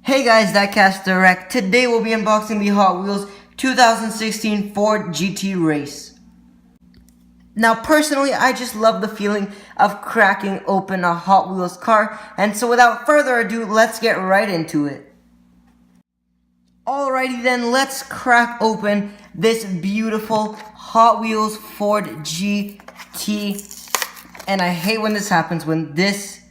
Hey guys, Diecast Direct. Today we'll be unboxing the Hot Wheels 2016 Ford GT Race. Now personally, I just love the feeling of cracking open a Hot Wheels car, and so without further ado, let's get right into it. Alrighty then, let's crack open this beautiful Hot Wheels Ford GT. And I hate when this happens, when this,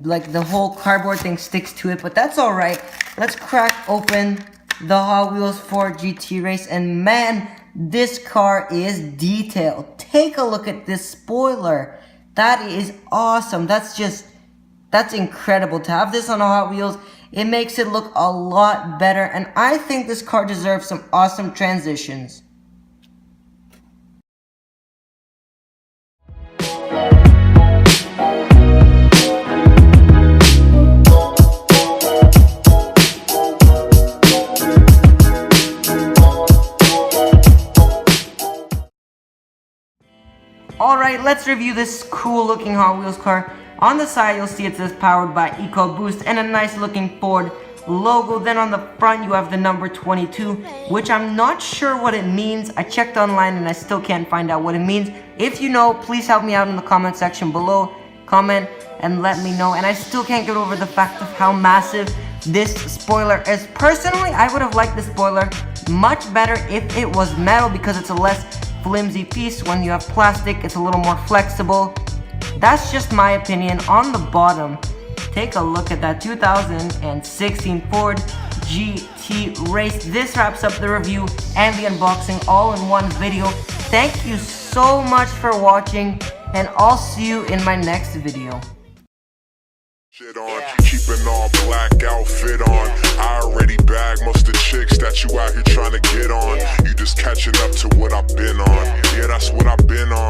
like the whole cardboard thing sticks to it, but that's alright. Let's crack open the Hot Wheels Ford GT Race, and man, this car is detailed. Take a look at this spoiler. That is awesome. That's incredible. To have this on a Hot Wheels, it makes it look a lot better, and I think this car deserves some awesome transitions. Alright, let's review this cool looking Hot Wheels car. On the side you'll see it says powered by EcoBoost and a nice looking Ford logo. Then on the front you have the number 22, which I'm not sure what it means. I checked online and I still can't find out what it means. If you know, please help me out in the comment section below. Comment and let me know. And I still can't get over the fact of how massive this spoiler is. Personally, I would have liked the spoiler much better if it was metal, because it's a less flimsy piece. When you have plastic, it's a little more flexible. That's just my opinion. On the bottom, take a look at that 2016 Ford GT Race. This wraps up the review and the unboxing all in one video. Thank you so much for watching, and I'll see you in my next video. Shit on, keeping all black outfit on. I already bagged most of the chicks that you out here trying to get on. You just catching up to what I've been on. Yeah, that's what I've been on.